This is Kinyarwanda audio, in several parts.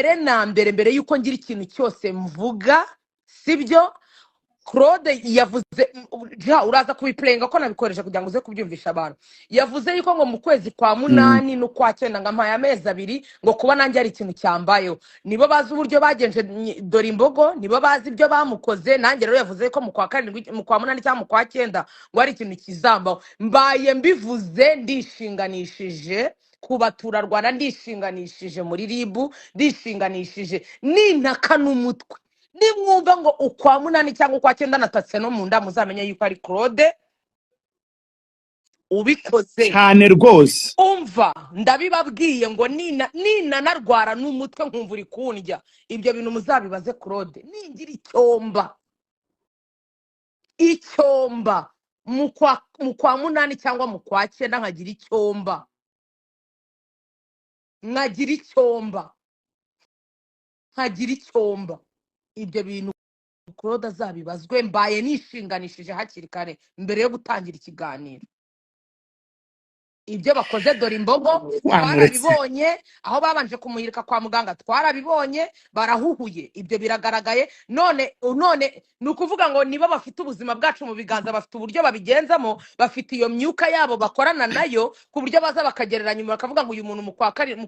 mbere na mbere yuko ngira ikintu cyose mvuga sibyo Claude yavuze uraza kubiplenga ko nabikoresha kugira ngo uze kubyumvisha abantu yavuze yuko ngo mu kwezi kwa munani no kwa cyenda ngampaye amezi abiri ngo kuba nanjye ari ikintu cyambayo nibo bazi uburyo bagenje dore imbogo nibo bazi ibyo bamukoze nanjye rero yavuze ko mu kwa karindwi mu kwa munani cyangwa mu kwa cyenda ngo ari ikintu kizambaho mbaye mbivuze ndishinganishije kubatura Rwanda ndishinganishije muri ribu ndishinganishije nintaka n'umutwe nimwumva ngo ukwa munani cyangwa ukwa cyenda natatse no mu nda muzamenye yuko ari Claude ubikoze cyane rwose umva ndabibabwiye ngo nina narwara n'umutwe nkumva uri kundya ibyo bintu muzabibaze Claude ningira icyomba mu kwa munani cyangwa mu kwa cyenda nkagira icyomba ibyo bintu Claude azabibazwe mbaye nishinganishije hakiri kare mbere yo gutangira ikiganiro ibyo bakoze dore imbogo twarabibonye aho babanje kumuhirika kwa muganga twarabibonye barahuhuye ibyo biragaragaye none nukuvuga ngo niba bafite ubuzima bwacu mu biganza bafite uburyo babigenzamo bafite iyo myuka yabo bakorana nayo ku buryo baza bakagereranya bakavuga ngo uyu muntu mu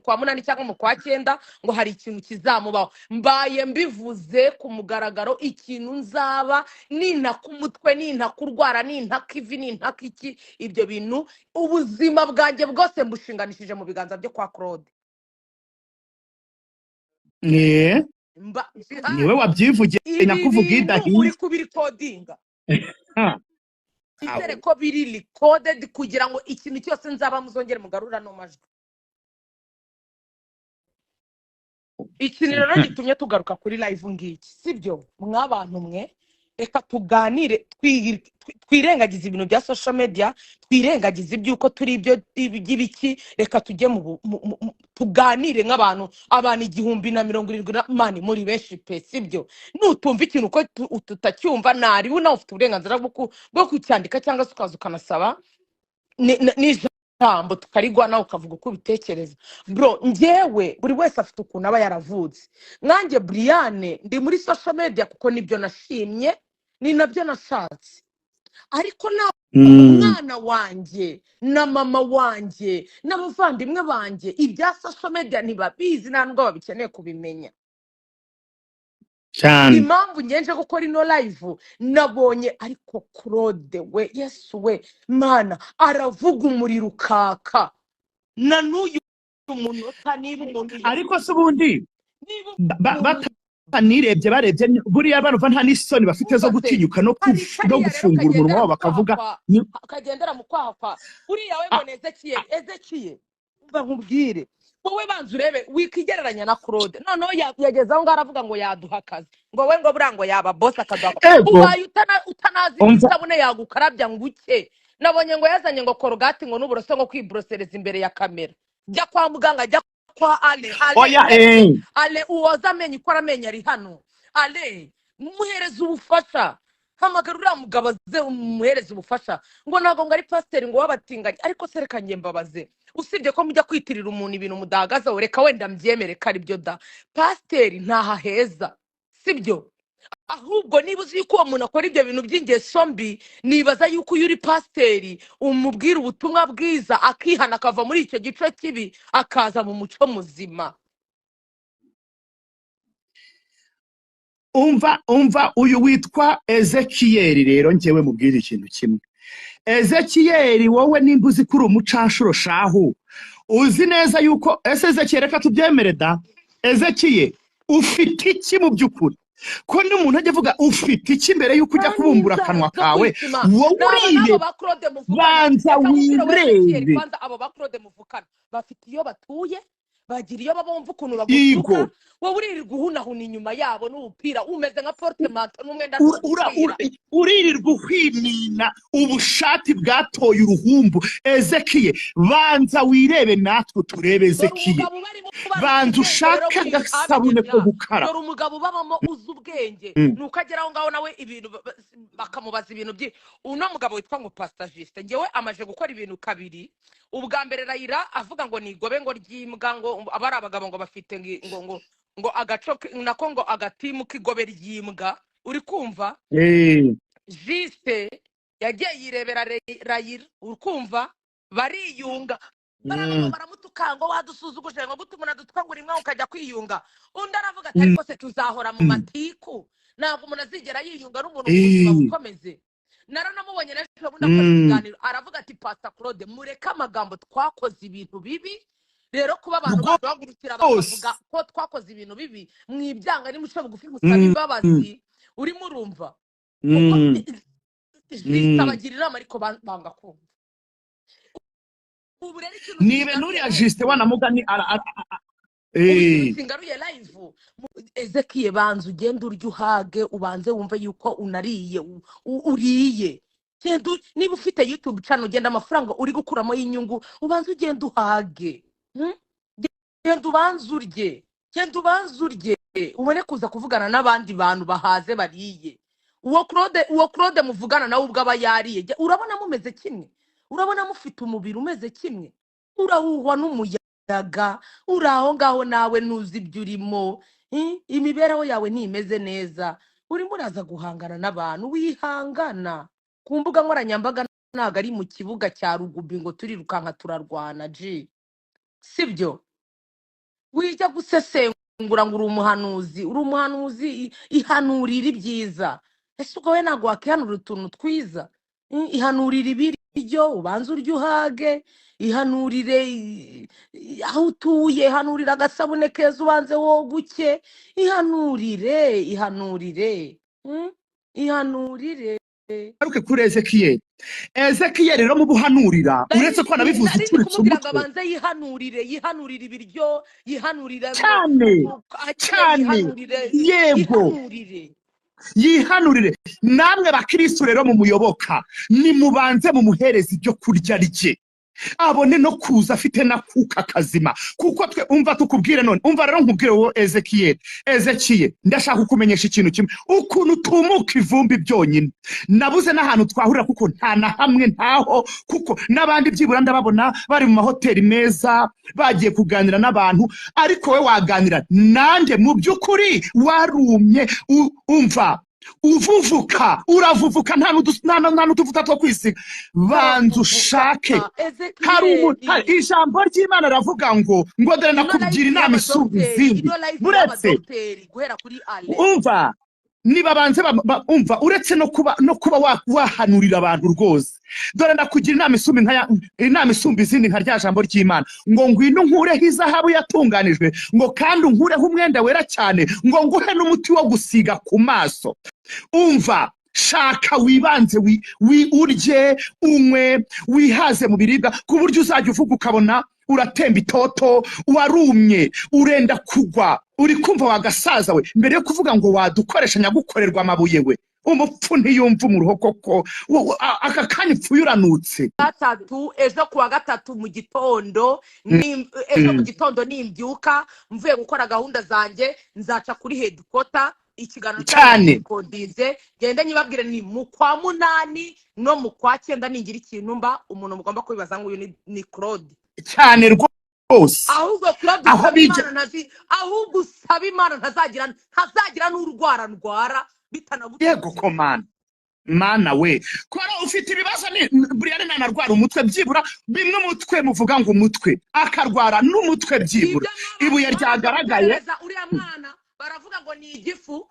kwa munani cyangwa mu kwa cyenda ngo hari ikintu kizamubaho mbaye mbivuze ku mugaragaro ikintu nzaba nintaka umutwe nintaka urwara nintaka ivi nintaka iki ibyo bintu ubuzima bwanjye bwose mbushinganishije mu biganza byo kwa Claude niwe wabyivugiye nakuvuga idahiye uri kubiri codinga izere ko biri recorded kugira ngo ikintu cyose nzaba muzongere mugarura no majwi ikintu rero gitumye tugaruka kuri live ngiki sibyo mwabantu mwe reka tuganire twirengagize ibintu bya social media twirengagize ibyuko turi ibyo by'ibiki reka tujye tuganire nk'abantu igihumbi na 70 mani muri benshi pe sibyo nutumva ikintu ko tutacyumva nari nawe ufite uburenganzira bwo kucyandika cyangwa se ukaza ukanasaba n'ijambo tukarigwa nawe ukavuga uko ubitekereza bro njyewe buri wese afite ukuntu aba yaravutse nkanjye Briane ndi muri social media kuko nibyo nashimye ni nabyo nashatse ariko umwana wanjye na mama wanjye n'abavandimwe banjye ibya social media ntibabizi nta nubwo babikeneye kubimenya cyane impamvu ngenje gukora ino live nabonye ariko Claude we Yesu we mana aravuga umuriro ukaka na n'uyu munota niba umuntu ariko se ubundi nirebye barebye buriya barumva nta n'isoni bafite zo gutinyuka no gufungura umunwa wabo bakavuga akagendera mu kwaha buriya we ngo Ezekiye umva nkubwire wowe banza urebe wikigereranya na Claude noneho yageze aho ngaho aravuga ngo yaduha akazi ngo we ngo burango yaba boss akaduha ubaye utanazi isabune yagukarabya nguke nabonye ngo yazanye ngo korogati ngo n'uburoso ngo kwibrosereza imbere ya kamera jya kwa muganga jya kwa ale uwoza amenye ikora amenye ari hano ale muhereza ubufasha hamagara uriya mugabo ze umuhereza ubufasha ngo ntabwo ngo ari pasiteri ngo wabatinganye ariko se reka njye mbabaze usibye ko mujya kwitirira umuntu ibintu mudahagazeho reka wenda mbyemere ko ari byo da pasiteri ntaha heza sibyo ahubwo niba uzi yuko uwo muntu akora ibyo bintu by'ingeso mbi nibaza yuko iyo uri pasiteri umubwira ubutumwa bwiza akihana akava muri icyo gice kibi akaza mu muco muzima umva uyu witwa Ezekiyeli rero njyewe mubwira ikintu kimwe Ezekiyeli wowe nimba uzi kuri umucanshuro shahu uzi neza yuko Ezekiyeli reka tubyemere da Ezekiyeli ufite iki mu by'ukuri ko n'umuntu ajya avuga ufite iki mbere yuko ujya kubumbura akanwa kawe wowe uriye banza wirebe abo ba Claude muvukana bafite iyo batuye bagira iyo baba bumva ukuntu bagutuka wowe uririrwa uhunahuna inyuma yabo n'ubupira umeze nka portemanto n'umwenda uririrwa uhwinina ubushati bwatoye uruhumbu Ezekiye banza wirebe natwe turebe Ezekiye banza ushaka agasabune ko gukara dore umugabo babamo uzi ubwenge nuko ageraho ngaho nawe ibintu bakamubaza ibintu byinshi uno mugabo witwa ngo Pastor Juste ngewe amaje gukora ibintu kabiri ubwa mbere Rayira avuga ngo nigobe ngo ry'imbwa ngo abari abagabo ngo bafite ngo ngo agaco nako ngo agatimu k'igobe ry'imbwa uri kumva Eh. jiste yagiye yirebera Rayira uri kumva bariyunga barabamo baramutuka ngo wadusuzuguje ngo gute umuntu adutwa ngo rimwe ukajya kwiyunga undi aravuga ati ariko se tuzahora mu matiku ntabwo umuntu azigera yiyunga n'umuntu ubuzima bukomeze naranamubonye n'ejo bundi akora ikiganiro aravuga ati Pastor Claude mureke amagambo twakoze ibintu bibi rero kuba abantu baduhagurukira bakavuga ko twakoze ibintu bibi mwibyanga nimuce bugufi gusaba imbabazi urimo urumva zitabagirira inama ariko banga kumva ubu rero ikintu nibe nuriya Juste wanamugani singaruye live Ezekiye banza ugenda urya uhage ubanze wumve yuko unariye uriye niba ufite YouTube channel ugenda amafaranga uri gukuramo y'inyungu ubanze ugenda uhage genda ubanze urye ubone kuza kuvugana n'abandi bantu bahaze bariye uwo Claude muvugana nawe ubwo aba yariye urabona mumeze kimwe urabona mufite umubiri umeze kimwe urahuhwa n'umuyaga uraho ngaho nawe nuzi ibyo urimo imibereho yawe ntimeze neza urimo uraza guhangana n'abantu wihangana ku mbuga nkoranyambaga ntago ari mu kibuga cya rugubi ngo turirukanka turarwana sibyo wijya gusesengura ngo uri umuhanuzi ihanurira ibyiza ese ubwo we ntabwo wakihanurira utuntu twiza ihanurira ibiryo ubanza urya uhage ihanurire aho utuye ihanurira agasabune keza ubanze woguke ihanurire aruke kuri Ezekiel rero mu buhanurira uretse ko nabivuze ucuritse umutwe abanze yihanurire ibiryo yihanurire cyane yego yihanurire namwe bakristo rero mu muyoboka nimubanze mu muhereza ibyo kurya rye abone no kuza afite nakuka kazima kuko twe umva tukubwire none umva rero nkubwire wowe Ezekiel ndashaka kumenyesha ikintu kimwe ukuntu tumuka ivumbi byonyine nabuze n'ahantu twahurira kuko nta na hamwe ntaho kuko n'abandi byibura ndababona bari mu mahoteli meza bagiye kuganira n'abantu ariko we waganira nande mu by'ukuri warumye umva uravuvuka nta n'utuvuta two kwisiga banza ushake hari ijambo ry'Imana ravuga ngo dore nakubwira inama isumba izindi buretse umva niba banze umva uretse no kuba wahanurira abantu rwose dore ndakugira inama isumba izindi nka rya jambo ry'Imana ngo ngwino nkureho izahabu yatunganijwe ngo kandi unkureho umwenda wera cyane ngo nguhe n'umuti wo gusiga ku maso umva shaka wibanze urye unywe wihaze mu biribwa ku buryo uzajya uvuga ukabona uratemba itoto warumye urenda kugwa uri kumva wagasaza we mbere yo kuvuga ngo wadukoresha nyagukorerwa amabuye we umupfu ntiyumva umuruho koko aka kanya upfuye uranutse ejo kuwa gatatu mu gitondo nimbyuka mvuye gukora gahunda zanjye nzaca kuri headquarter ikiganiro cyane kodize genda nyibabwire ni mu kwa 8 no mu kwa 9 ningira ikintu mba umuntu mugomba kwibaza ngo uyu ni Claude cyane rwose ahubwo Claude ahubwo usaba Imana ntazagira n'urwara bitanabuye yego komana mana we kora ufite ibibazo ni Brian nanarwara umutwe byibura bimwe umutwe muvuga ngo umutwe akarwara n'umutwe byibura ibuye ryagaragaye uriya mwana baravuga ngo ni igifu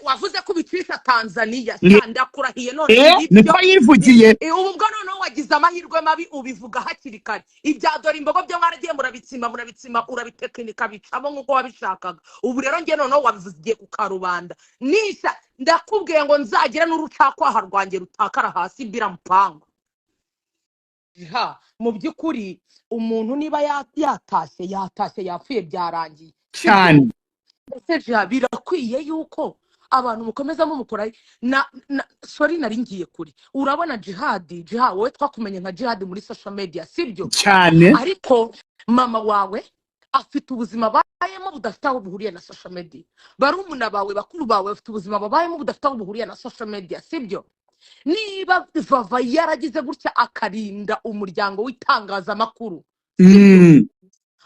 wavuze ko bicisha Tanzania ndakurahiye none niko yivugiye ubwo noneho wagize amahirwe mabi ubivuga hakiri kare ibya dore imbogo byo mwaragiye murabitsima urabitekinika bicamo nkuko wabishakaga ubu rero nge noneho wabivugiye ku karubanda nisha ndakubwiye ngo nzagira n'urucakwaha rwanjye rutakara hasi mbira mpango mu by'ukuri umuntu niba yatashye yapfuye byarangiye cyane birakwiye yuko abantu mukomeza mumukora sorry nari ngiye kuri urabona jihad wowe twakumenye nka jihad muri social media sibyo cyane ariko mama wawe afite ubuzima bayemo budafite aho buhuriye na social media barumuna bawe bakuru bawe bafite ubuzima babayemo budafite aho buhuriye na social media sibyo niba vava yaragize gutya akarinda umuryango w'itangazamakuru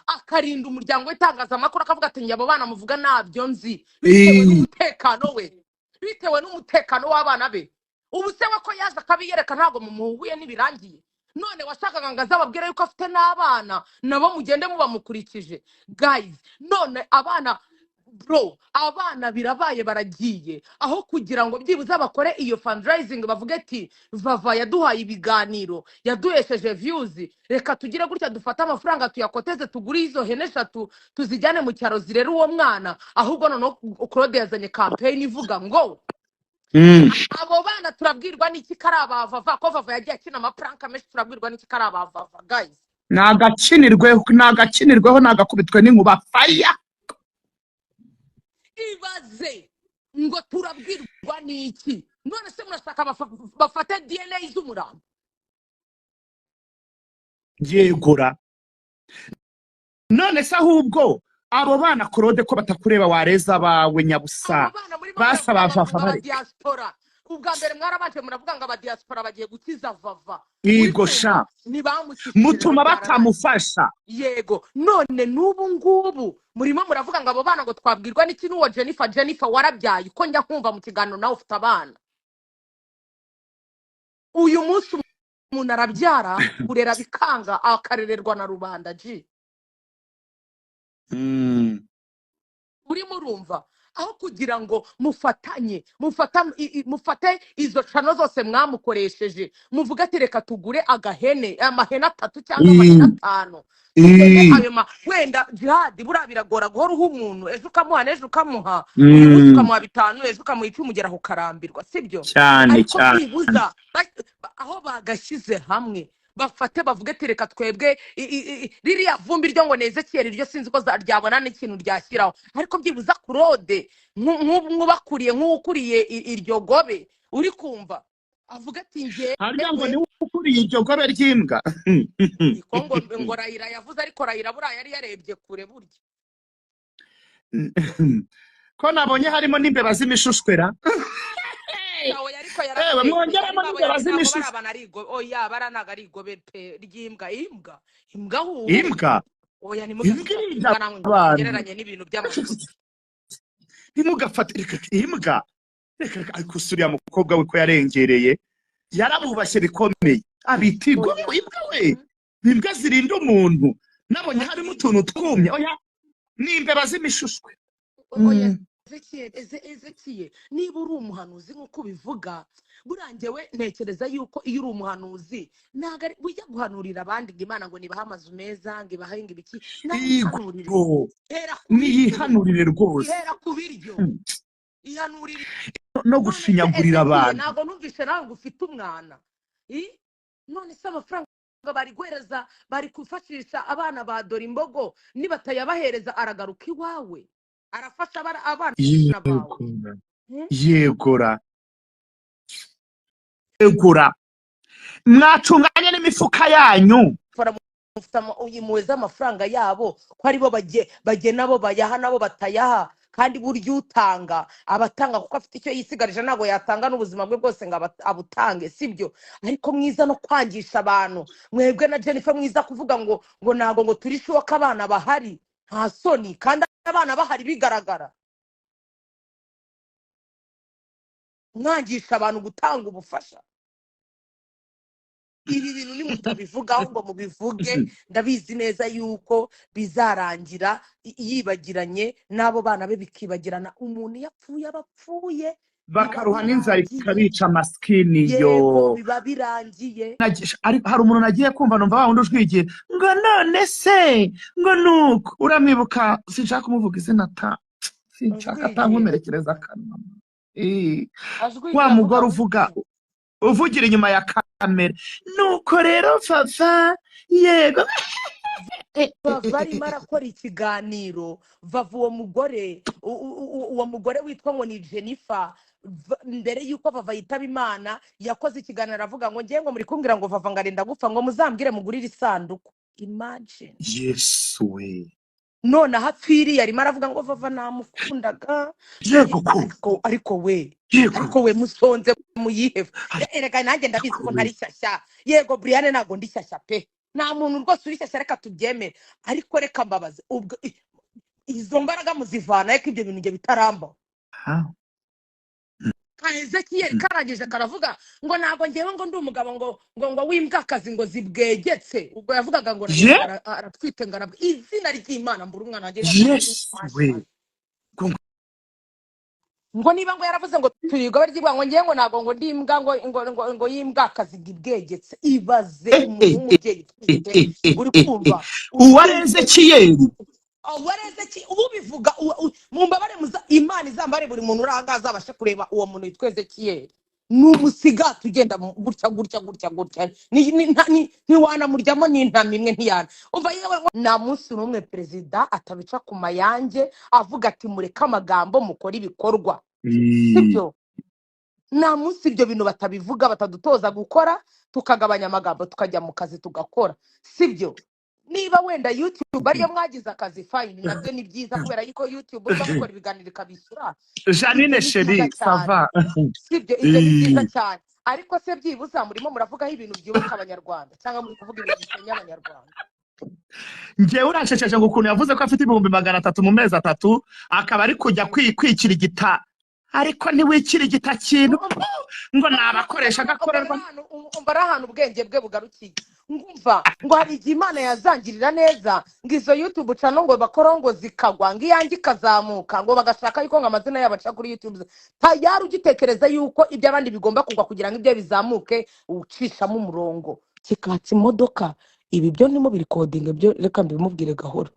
akarinda umuryango w'itangazamakuru akavuga ati abo bana muvuga ntabyo nzi bitewe n'umutekano we, bitewe n'umutekano w'abana be. Ubu se we ko yaza akabiyereka ntabwo mumuhuye n'ibirangiye, none washakaga ngo azababwire yuko afite n'abana nabo mugende mubamukurikije guys. None abana bro, abana birabaye baragiye, aho kugira ngo byibuze bakore iyo fundraising bavuge ati Vava yaduhaye ibiganiro yaduhesheje views, reka tugire gutya dufate amafaranga tuyakoteze tugure izo hene 3 tuzijyane mu cyaro zirera uwo mwana. Ahubwo none Claude yazanye campaign ivuga ngo abo bana turabwirwa n'iki kari abavava, ko Vava yagiye akina amapranka menshi, turabwirwa n'iki kari abavava guys. nagakinirweho nagakubitwe n'inkuba fire. Ibaze ngo turabwirwa n'iki? None se murashaka bafate DNA z'umurambo? Yegura none se ahubwo abo bana Claude ko batakureba wareza bawe nyabusa basaba Vava bari diaspora. Ubwa mbere mwarabanje muravuga ngo aba diaspora bagiye gukiza Vava, igosha mutuma batamufasha. Yego, none n'ubu ngubu murimo muravuga ngo abo bana ngo twabwirwa n'iki? N'uwo Jennifer warabyaye uko njya kumva mu kiganiro nawe ufite abana. Uyu munsi umuntu arabyara kurera bikanga akarererwa na rubanda ji. Urimo urumva aho kugira ngo mufate izo cano zose mwamukoresheje muvuga ati reka tugure amahene 3 cyangwa amahene 5 wenda jihad buriya biragora guhora uha umuntu ejo ukamuha n'ejo ukamuha uyu munsi ukamuha 5 ejo ukamuha 10 umugeraho ukarambirwa, sibyo? Cyane bibuza aho bagashyize hamwe bafate bavuge ati reka twebwe ririya vumbi ryo ngo Ezekiel ryo sinzi ko ryabona n'ikintu ryashyiraho, ariko byibuza Claude nk'ubakuriye nk'ukuriye iryo gobe uri kumva avuga ati nge harya ngo ni ukuriye iryo gobe ry'imbwa ngo Raila yavuze, ariko Raila buriya yari yarebye kure burya ko nabonye harimo n'imbeba z'imishushwera. Mwongeramo n'imbeba z'imishushwera. Oya baranaga ari igobe pe ry'imbwa. Imbwa oya nimugereranye n'ibintu by'amafuti. Ntimugafatire imbwa. Reka ariko suriya mukobwa we ko yarengereye yarabubashye bikomeye abitigo imbwa we. Imbwa zirinda umuntu nabonye harimo utuntu twumye. Oya n'imbeba z'imishushwe. Oya Ezekiel niba uri umuhanuzi nk'uko bivuga burangewe ntekereza yuko iyo uri umuhanuzi ntago ujya guhanurira abandi ngo Imana ngo nibaha amazu meza ngo ibahinga ibiki niyihanurire rwose ihera ku biryo ihanurire no gushinyagurira abantu. Ntago numvise nawe ngo ufite umwana none se amafaranga bari guhereza bari kufashisha abana ba Dorimbogo nibatayabahereza aragaruka iwawe arafasha abana bawe. Yegura mwacunganye n'imifuka yanyu uyimuweza amafaranga yabo ko aribo bagiye nabo bayaha nabo batayaha, kandi burya utanga abatanga kuko afite icyo yisigarije ntabwo yatanga n'ubuzima bwe bwose ngo abutange, sibyo? Ariko mwiza no kwangisha abantu mwebwe na Jennifer mwiza kuvuga ngo ntago ngo turi shoka abana bahari, nta soni kandi abana bahari bigaragara. Mwangisha abantu gutanga ubufasha. Ibi bintu nimutabivugaho ngo mubivuge ndabizi neza yuko bizarangira yibagiranye n'abo bana be bikibagirana. Umuntu yapfuye abapfuye bakaruha n'inzara ikabica maskini yo biba birangiye. Hari umuntu nagiye kumva numva wa wundi ujwigiye ngo none se ngo nuko uramwibuka, sinshaka kumuvuga izina sinshaka atankomerekereza akanwa. Wa mugore uvugira inyuma ya kamera nuko rero Vava yego Vava arimo arakora ikiganiro. Vava uwo mugore witwa ngo ni Jennifer mbere yuko Vava yitaba Imana yakoze ikiganiro avuga ngo ngiye ngo muri kumbwira ngo Vava ngarenda gupfa ngo muzambwire mugurire isanduku. Imagine. Yes we. None hapfiri yarimo aravuga ngo Vava namukundaga. Ariko we musonze muyihevu. Erega nanjye ndabizi ko ntari shyashya. Yego Brian nago ndi shyashya pe. nta muntu rwose uri shyashya reka tubyemere ariko reka mbabaze ubwo izo mbaraga muzivana ariko ibyo bintu njye bitaramba ka Ezekiyeli karangije karavuga ngo ntabwo ngewe ngo ndi umugabo ngo w'imbwakazi ngo zibwegetse ubwo yavugaga ngo aratwite ngo izina ry'Imana mbura umwana wanjye ngo niba ngo yaravuze ngo turigo baryigwa ngo ngewe ngo ntabwo ngo ndi imbwa ngo y'imbwakazi ngibwegetse ibaze umubyeyi uri kumva uwareze Ezekiyeli ubivuga mumbabare Imana izambare buri muntu urangaza abashe kureba uwo muntu witwa Ezekiyeli n'umusigati ugenda gutya ntiwanamuryamo n'intama imwe ntiyana umva yewe nta munsi n'umwe perezida atabica ku mayange avuga ati mureke amagambo mukora ibikorwa sibyo nta munsi ibyo bintu batabivuga batadutoza gukora tukagabanya amagambo tukajya mu kazi tugakora sibyo niba wenda YouTube ariyo mwagize akazi fine nabyo ni byiza kubera yuko YouTube uza gukora ibiganiro ikabishyura Janine Chérie sava sibyo ibyo ni byiza cyane ariko se byibuza murimo muravugaho ibintu byubaka abanyarwanda cyangwa muri kuvuga ibintu bisenya abanyarwanda njyewe urashesheje ngo ukuntu yavuze ko afite 300 mu mezi 3 akaba ari kujya kwikirigita ariko ntiwikirigita kintu ngo nabakoresha gakorerwa umbara ahantu ubwenge bwe bugarukiye ngumva ngo hari igihe Imana yazangirira neza ngo izo YouTube channel ngo bakorongo zikagwa ngo iyange ikazamuka ngo bagashaka yuko ngo amazina yabaca kuri YouTube tayari ugitekereza yuko ibyo abandi bigomba kugwa kugira ngo ibyo bizamuke ucishamo umurongo kikatsi imodoka ibi byo ndimo biri coding byo reka mbimubwire gahoro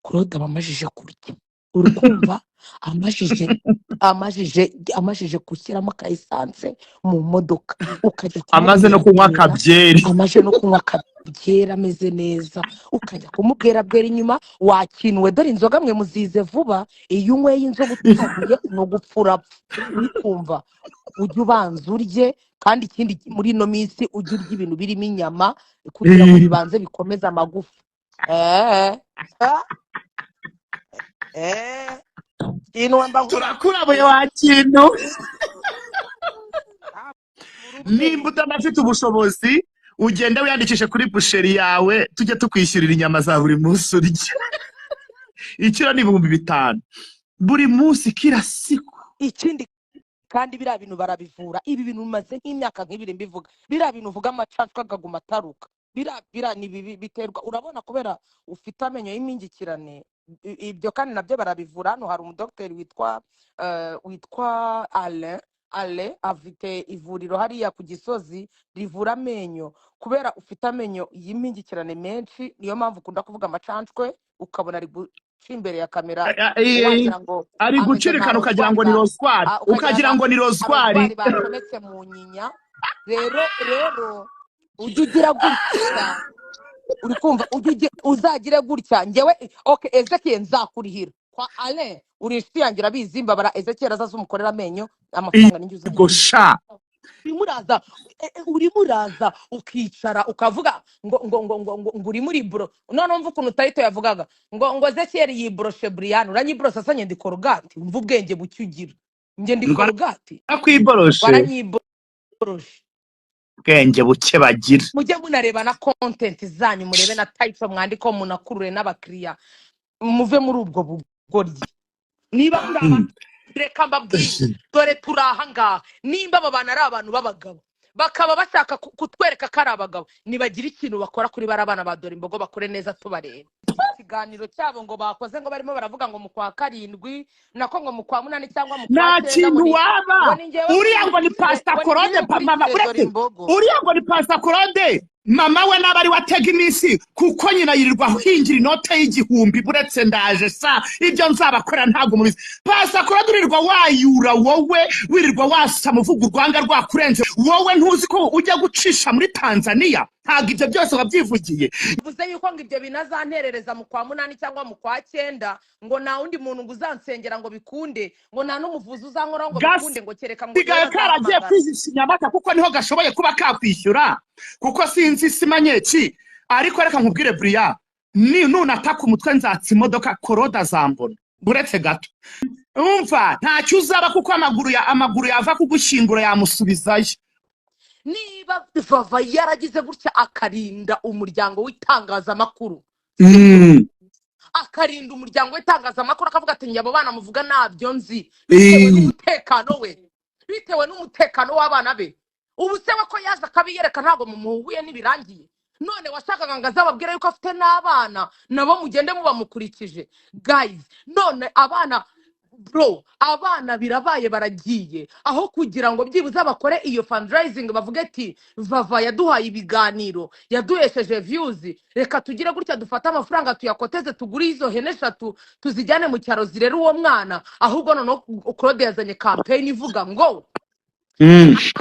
Claude abamajije kurya urukumva amajije gushyiramo ka essence mu modoka ukajya amaze no kunywa kabyeri ameze neza ukajya kumubwira bwera inyuma wakinwe dore inzoga mwe muzize vuba iyo unyweye inzoga utaguye no gupfura kumva ujye ubanza urye kandi ikindi muri ino minsi ujye urya ibintu birimo inyama kugira ngo bibanze bikomeze amagufa turakurabuye wa kintu nimba utanafite ubushobozi ugenda wiyandikishe kuri busheri yawe tujye tukwishyurira inyama za buri munsi urya ikiro ni 5,000 buri munsi kila siku ikindi kandi biriya bintu barabivura ibi bintu bimaze nk'imyaka nk'ibiri mbivuga biriya bintu uvuga amacacwa akaguma ataruka biriya ni biterwa urabona kubera ufite amenyo y'imingikirane ibyo kandi nabyo barabivura hano hari umudokiteri witwa Ale afite ivuriro hariya ku Gisozi rivura amenyo kubera ufite amenyo y'impingikirane menshi niyo mpamvu ukunda kuvuga amacancwe ukabona ari guca imbere ya kamera ari gucirikana ukagira ngo ni rozwari bakometse mu nyinya rero ujye ugira gutya uri kumva uzagire gutya ngewe okay Ezekiyeli nzakurihira kwa Ale uri inshuti yanjye urabizi mbabara Ezekiyeli azaza umukorera amenyo amafaranga ninjye gosha urimo uraza ukicara ukavuga ngo uri muri bro none mvuga ukuntu Tayito yavugaga ngo Ezekiyeli yibroshe Brian uranyibrosha sanye ndi korogati umva ubwenge bucyo ugira nge ndi korogati akwiboroshe baranyiboroshe bwenge buke bagira mujye munareba na content zanyu murebe na Tayito mwandiko munakurure n'abakiriya muve muri ubwo bugoryi niba muraba reka mbabwire dore turaha ngaha nimba abo bantu ari abantu b'abagabo bakaba bashaka kutwereka ko ari abagabo nibagira ikintu bakora kuri barabana ba dore imbogo bakore neza tubareba ikiganiro cyabo ngo bakoze ngo barimo baravuga ngo mu kwa 7 nako ngo mu kwa 8 cyangwa mu kwa 9 nta kintu waba uriya ngo ni Pastor Claude mama uriya ngo ni Pastor Claude mama we nabari watega iminsi kuko nyina yirirwa hingira inote y'igihumbi buretse ndaje sa ibyo nzabakora ntago mubizi Pastor Claude urirwa wayura wowe wirirwa wasa muvuga urwanga rwakurenze wowe ntuzi ko ujya gucisha muri Tanzania ntago ibyo byose wabyivugiye bivuze yuko ngo ibyo binazanterereza mu kwa 8 cyangwa mu kwa 9 ngo nta wundi muntu nguzansengera ngo bikunde ngo nta n'umuvuzi uzankora ngo bikunde ngo kereka ngo bigaye karagiye kwizishinya amata kuko niho gashoboye kuba kakwishyura kuko sinzi simanyeki ariko reka nkubwire Brian ni nunataka umutwe nzatsi imodoka Koroda zambona buretse gato umva nta cyuzaba kuko amaguru yava kugushingura yamusubizayo niba vava yaragize gutya akarinda umuryango w'itangazamakuru akarinda umuryango w'itangazamakuru akavuga ati njye abo bana muvuga ntabyo nzi bitewe n'umutekano we bitewe n'umutekano w'abana be ubu se we ko yaje akabiyereka ntabwo mumuhuye n'ibirangiye none washakaga ngo azababwire yuko afite n'abana nabo mugende mubamukurikije guys none abana bro abana birabaye baragiye aho kugira ngo byibuze bakore iyo fundraising bavuge ati vava yaduhaye ibiganiro yaduhesheje views reka tugire gutya dufate amafaranga tuyakoteze tugure izo hene 3 tuzijyane mu cyaro zirera uwo mwana ahubwo none Claude yazanye campaign ivuga ngo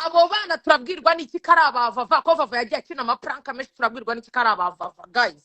abo bana turabwirwa n'iki kari abavava ko vava yagiye akina amapranka menshi turabwirwa n'iki kari abavava guys